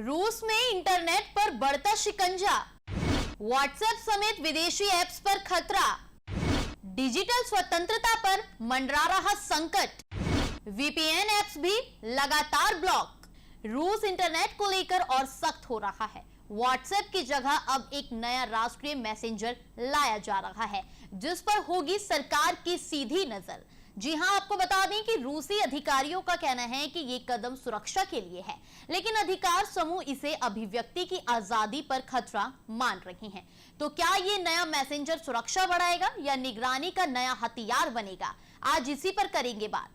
रूस में इंटरनेट पर बढ़ता शिकंजा, व्हाट्सएप समेत विदेशी ऐप्स पर खतरा, डिजिटल स्वतंत्रता पर मंडरा रहा संकट, वीपीएन ऐप्स भी लगातार ब्लॉक। रूस इंटरनेट को लेकर और सख्त हो रहा है। व्हाट्सएप की जगह अब एक नया राष्ट्रीय मैसेंजर लाया जा रहा है, जिस पर होगी सरकार की सीधी नजर। जी हां, आपको बता दें कि रूसी अधिकारियों का कहना है कि ये कदम सुरक्षा के लिए है, लेकिन अधिकार समूह इसे अभिव्यक्ति की आजादी पर खतरा मान रहे हैं। तो क्या ये नया मैसेंजर सुरक्षा बढ़ाएगा या निगरानी का नया हथियार बनेगा? आज इसी पर करेंगे बात।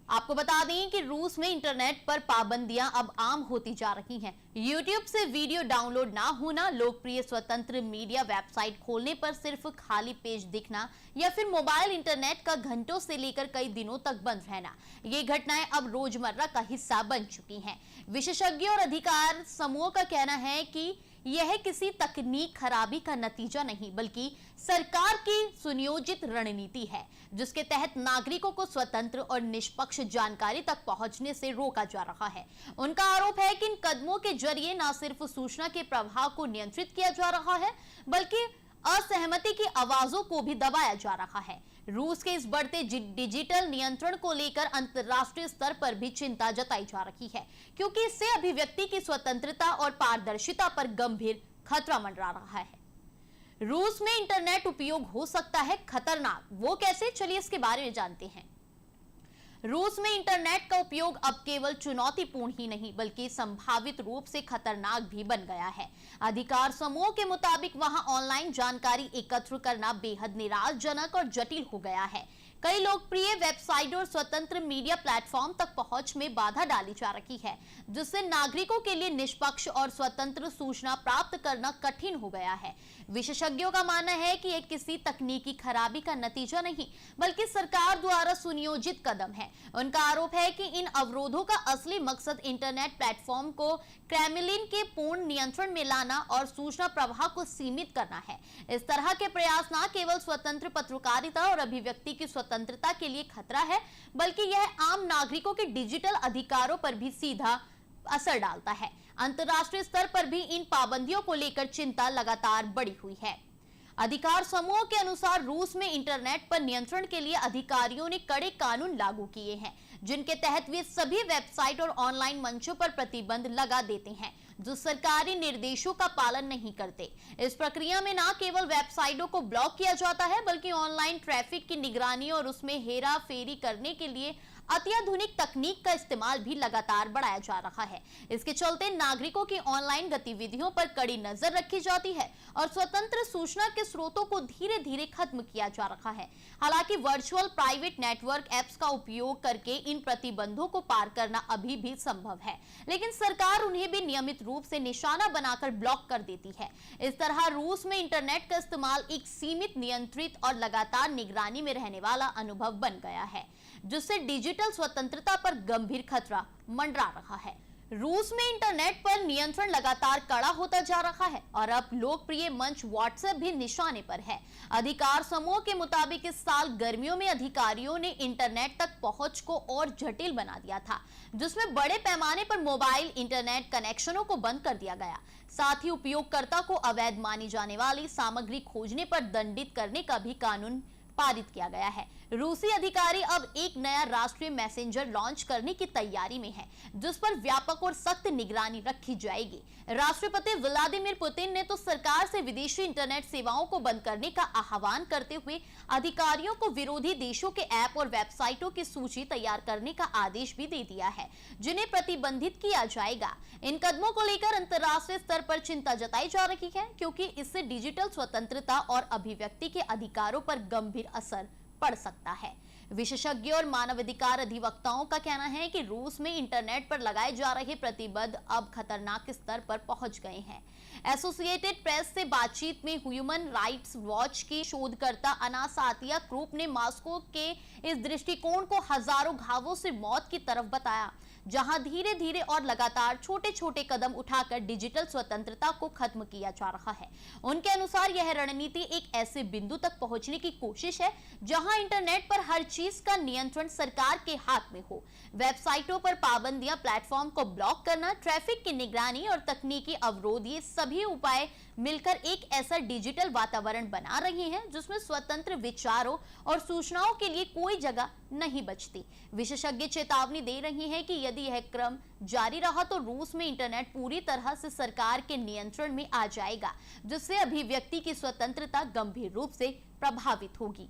आपको बता दें कि रूस में इंटरनेट पर पाबंदियां अब आम होती जा रही हैं। YouTube से वीडियो डाउनलोड ना होना, लोकप्रिय स्वतंत्र मीडिया वेबसाइट खोलने पर सिर्फ खाली पेज दिखना या फिर मोबाइल इंटरनेट का घंटों से लेकर कई दिनों तक बंद रहना, ये घटनाएं अब रोजमर्रा का हिस्सा बन चुकी हैं। विशेषज्ञों और अधिकार समूहों का कहना है कि यह किसी तकनीक खराबी का नतीजा नहीं, बल्कि सरकार की सुनियोजित रणनीति है, जिसके तहत नागरिकों को स्वतंत्र और निष्पक्ष जानकारी तक पहुंचने से रोका जा रहा है। उनका आरोप है कि इन कदमों के जरिए न सिर्फ सूचना के प्रवाह को नियंत्रित किया जा रहा है, बल्कि असहमति की आवाजों को भी दबाया जा रहा है। रूस के इस बढ़ते डिजिटल नियंत्रण को लेकर अंतर्राष्ट्रीय स्तर पर भी चिंता जताई जा रही है, क्योंकि इससे अभिव्यक्ति की स्वतंत्रता और पारदर्शिता पर गंभीर खतरा मंडरा रहा है। रूस में इंटरनेट उपयोग हो सकता है खतरनाक, वो कैसे? चलिए इसके बारे में जानते हैं। रूस में इंटरनेट का उपयोग अब केवल चुनौतीपूर्ण ही नहीं, बल्कि संभावित रूप से खतरनाक भी बन गया है। अधिकार समूह के मुताबिक वहां ऑनलाइन जानकारी एकत्र करना बेहद निराशजनक और जटिल हो गया है। कई लोकप्रिय वेबसाइट और स्वतंत्र मीडिया प्लेटफॉर्म तक पहुंच में बाधा डाली जा रही है, जिससे नागरिकों के लिए निष्पक्ष और स्वतंत्र सूचना प्राप्त करना कठिन हो गया है। विशेषज्ञों का मानना है कि यह किसी तकनीकी खराबी का नतीजा नहीं, बल्कि सरकार द्वारा सुनियोजित कदम है। उनका आरोप है कि इन अवरोधों का असली मकसद इंटरनेट प्लेटफॉर्म को क्रेमलिन के पूर्ण नियंत्रण में लाना और सूचना प्रवाह को सीमित करना है। इस तरह के प्रयास न केवल स्वतंत्र पत्रकारिता और अभिव्यक्ति की स्वतंत्रता के लिए खतरा है, बल्कि यह आम नागरिकों के डिजिटल अधिकारों पर भी सीधा असर डालता है। अंतर्राष्ट्रीय स्तर पर भी इन पाबंदियों को लेकर चिंता लगातार बढ़ी हुई है। अधिकार समूह के अनुसार रूस में इंटरनेट पर नियंत्रण के लिए अधिकारियों ने कड़े कानून लागू किए हैं, जिनके तहत वे सभी वेबसाइट और ऑनलाइन मंचों पर प्रतिबंध लगा देते हैं जो सरकारी निर्देशों का पालन नहीं करते। इस प्रक्रिया में न केवल वेबसाइटों को ब्लॉक किया जाता है, बल्कि ऑनलाइन ट्रैफिक की निगरानी और उसमें हेरा फेरी करने के लिए अत्याधुनिक तकनीक का इस्तेमाल भी लगातार बढ़ाया जा रहा है। इसके चलते नागरिकों की ऑनलाइन गतिविधियों पर कड़ी नजर रखी जाती है और स्वतंत्र सूचना के स्रोतों को धीरे धीरे खत्म किया जा रहा है। हालांकि वर्चुअल प्राइवेट नेटवर्क ऐप्स का उपयोग करके इन प्रतिबंधों को पार करना अभी भी संभव है, लेकिन सरकार उन्हें भी नियमित रूप से निशाना बनाकर ब्लॉक कर देती है। इस तरह रूस में इंटरनेट का इस्तेमाल एक सीमित, नियंत्रित और लगातार निगरानी में रहने वाला अनुभव बन गया है, जिससे डिजिटल स्वतंत्रता पर गंभीर खतरा मंडरा रहा है। रूस में इंटरनेट पर नियंत्रण लगातार कड़ा होता जा रहा है और अब लोकप्रिय मंच व्हाट्सएप भी निशाने पर है। अधिकार समूह के मुताबिक इस साल गर्मियों में अधिकारियों ने इंटरनेट तक पहुंच को और जटिल बना दिया था, जिसमें बड़े पैमाने पर मोबाइल इंटरनेट कनेक्शनों को बंद कर दिया गया। साथ ही उपयोगकर्ता को अवैध मानी जाने वाली सामग्री खोजने पर दंडित करने का भी कानून पारित किया गया है। रूसी अधिकारी अब एक नया राष्ट्रीय मैसेंजर लॉन्च करने की तैयारी में है, जिस पर व्यापक और सख्त निगरानी रखी जाएगी। राष्ट्रपति व्लादिमीर पुतिन ने तो सरकार से विदेशी इंटरनेट सेवाओं को बंद करने का आह्वान करते हुए अधिकारियों को विरोधी देशों के ऐप और वेबसाइटों की सूची तैयार करने का आदेश भी दे दिया है, जिन्हें प्रतिबंधित किया जाएगा। इन कदमों को लेकर अंतर्राष्ट्रीय स्तर पर चिंता जताई जा रही है, क्योंकि इससे डिजिटल स्वतंत्रता और अभिव्यक्ति के अधिकारों पर गंभीर असर पड़ सकता है। विशेषज्ञों और मानवाधिकार अधिवक्ताओं का कहना है कि रूस में इंटरनेट पर लगाए जा रहे प्रतिबंध अब खतरनाक स्तर पर पहुंच गए हैं। एसोसिएटेड प्रेस से बातचीत में ह्यूमन राइट्स वॉच की शोधकर्ता अना सातिया क्रूप ने मॉस्को के इस दृष्टिकोण को हजारों घावों से मौत की तरफ बताया। जहां धीरे धीरे और लगातार छोटे छोटे कदम उठाकर डिजिटल स्वतंत्रता को खत्म किया जा रहा है। उनके अनुसार यह रणनीति एक ऐसे बिंदु तक पहुंचने की कोशिश है जहां इंटरनेट पर हर चीज का नियंत्रण सरकार के हाथ में हो। वेबसाइटों पर पाबंदियां, प्लेटफॉर्म को ब्लॉक करना, ट्रैफिक की निगरानी और तकनीकी अवरोध, ये सभी उपाय मिलकर एक ऐसा डिजिटल वातावरण बना रहे हैं जिसमें स्वतंत्र विचारों और सूचनाओं के लिए कोई जगह नहीं बचती। विशेषज्ञ चेतावनी दे रहे हैं कि यदि यह क्रम जारी रहा तो रूस में इंटरनेट पूरी तरह से सरकार के नियंत्रण में आ जाएगा, जिससे अभिव्यक्ति की स्वतंत्रता गंभीर रूप से प्रभावित होगी।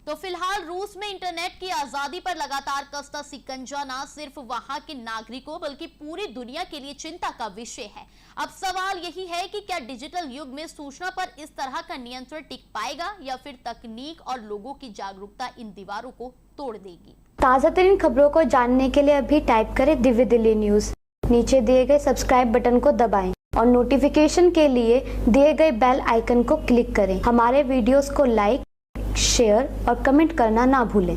तो फिलहाल रूस में इंटरनेट की आजादी पर लगातार कसता शिकंजा न सिर्फ वहां के नागरिकों बल्कि पूरी दुनिया के लिए चिंता का विषय है। अब सवाल यही है कि क्या डिजिटल युग में सूचना पर इस तरह का नियंत्रण टिक पाएगा या फिर तकनीक और लोगों की जागरूकता इन दीवारों को तोड़ देगी। ताज़ा तरीन खबरों को जानने के लिए अभी टाइप करें दिव्य दिल्ली न्यूज। नीचे दिए गए सब्सक्राइब बटन को दबाएं और नोटिफिकेशन के लिए दिए गए बेल आइकन को क्लिक करें। हमारे वीडियोस को लाइक, शेयर और कमेंट करना ना भूलें।